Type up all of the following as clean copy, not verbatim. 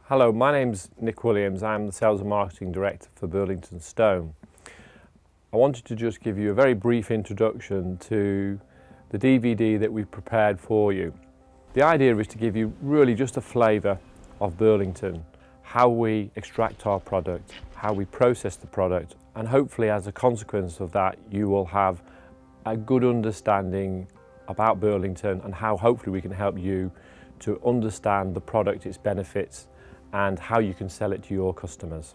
Hello, my name's Nick Williams. I'm the Sales and Marketing Director for Burlington Stone. I wanted to just give you a very brief introduction to the DVD that we've prepared for you. The idea is to give you really just a flavour of Burlington, how we extract our product, how we process the product, and hopefully as a consequence of that you will have a good understanding about Burlington and how hopefully we can help you to understand the product, its benefits, and how you can sell it to your customers.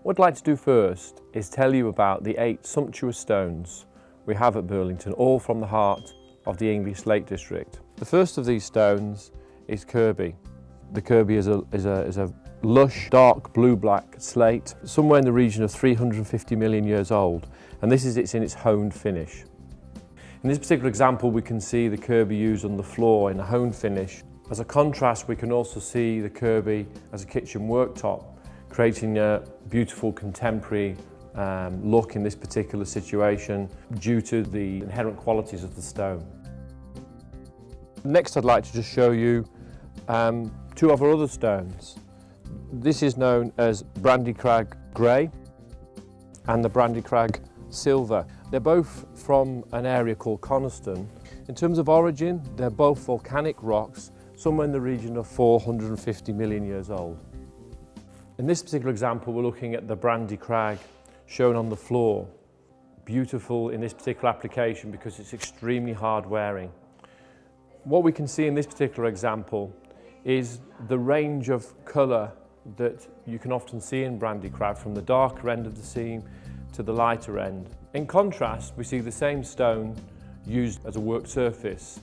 What I'd like to do first is tell you about the 8 sumptuous stones we have at Burlington, all from the heart of the English Lake District. The first of these stones is Kirby. The Kirby is a lush, dark blue-black slate, somewhere in the region of 350 million years old, and this is in its honed finish. In this particular example, we can see the Kirby used on the floor in a honed finish. As a contrast, we can also see the Kirby as a kitchen worktop, creating a beautiful contemporary look in this particular situation due to the inherent qualities of the stone. Next, I'd like to just show you 2 of our other stones. This is known as Brandy Crag Grey and the Brandy Crag Silver. They're both from an area called Coniston. In terms of origin, they're both volcanic rocks, somewhere in the region of 450 million years old. In this particular example, we're looking at the Brandy Crag shown on the floor. Beautiful in this particular application because it's extremely hard wearing. What we can see in this particular example is the range of colour that you can often see in Brandy Crag, from the darker end of the seam to the lighter end. In contrast, we see the same stone used as a work surface,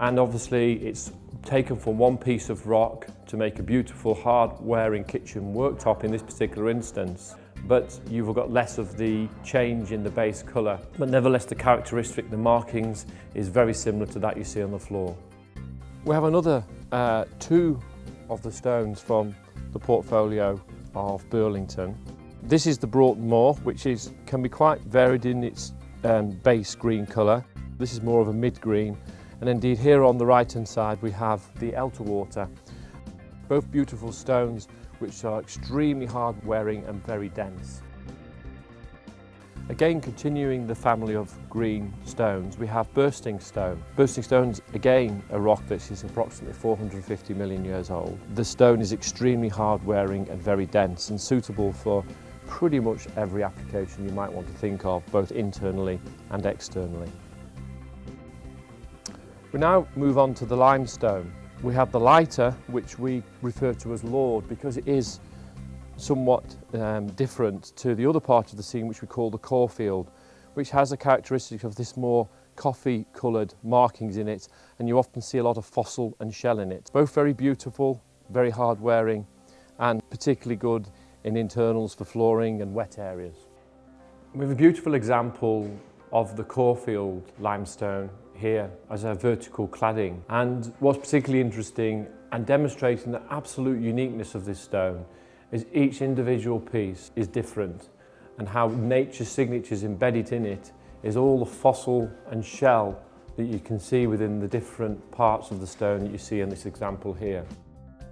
and obviously it's taken from one piece of rock to make a beautiful hard-wearing kitchen worktop in this particular instance, but you've got less of the change in the base colour. But nevertheless, the characteristic, the markings, is very similar to that you see on the floor. We have another 2 of the stones from the portfolio of Burlington. This is the Broughton Moor, which can be quite varied in its base green colour. This is more of a mid-green. And indeed here on the right hand side we have the Elterwater. Both beautiful stones which are extremely hard wearing and very dense. Again, continuing the family of green stones, we have Bursting Stone. Bursting Stone's again a rock that is approximately 450 million years old. The stone is extremely hard wearing and very dense and suitable for pretty much every application you might want to think of, both internally and externally. We now move on to the limestone. We have the lighter, which we refer to as Lord because it is somewhat different to the other part of the seam, which we call the Caulfield, which has a characteristic of this more coffee coloured markings in it, and you often see a lot of fossil and shell in it. Both very beautiful, very hard wearing, and particularly good in internals for flooring and wet areas. We have a beautiful example of the Caulfield limestone here as a vertical cladding, and what's particularly interesting and demonstrating the absolute uniqueness of this stone is each individual piece is different, and how nature's signatures embedded in it is all the fossil and shell that you can see within the different parts of the stone that you see in this example here.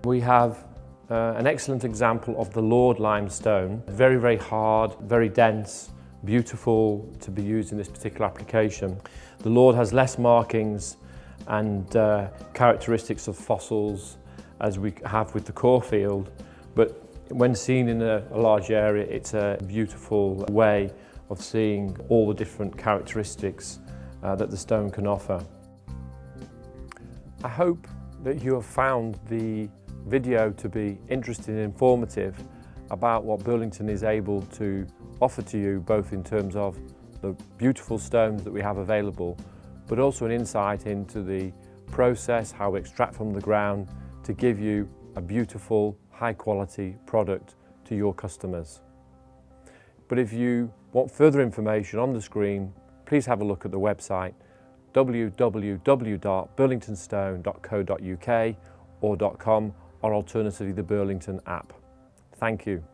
We have an excellent example of the Lord limestone, very, very hard, very dense, beautiful to be used in this particular application. The Lord has less markings and characteristics of fossils as we have with the Caulfield, but when seen in a large area, it's a beautiful way of seeing all the different characteristics that the stone can offer. I hope that you have found the video to be interesting and informative about what Burlington is able to offer to you, both in terms of the beautiful stones that we have available, but also an insight into the process, how we extract from the ground to give you a beautiful, high quality product to your customers. But if you want further information on the screen, please have a look at the website www.burlingtonstone.co.uk or .com, or alternatively the Burlington app. Thank you.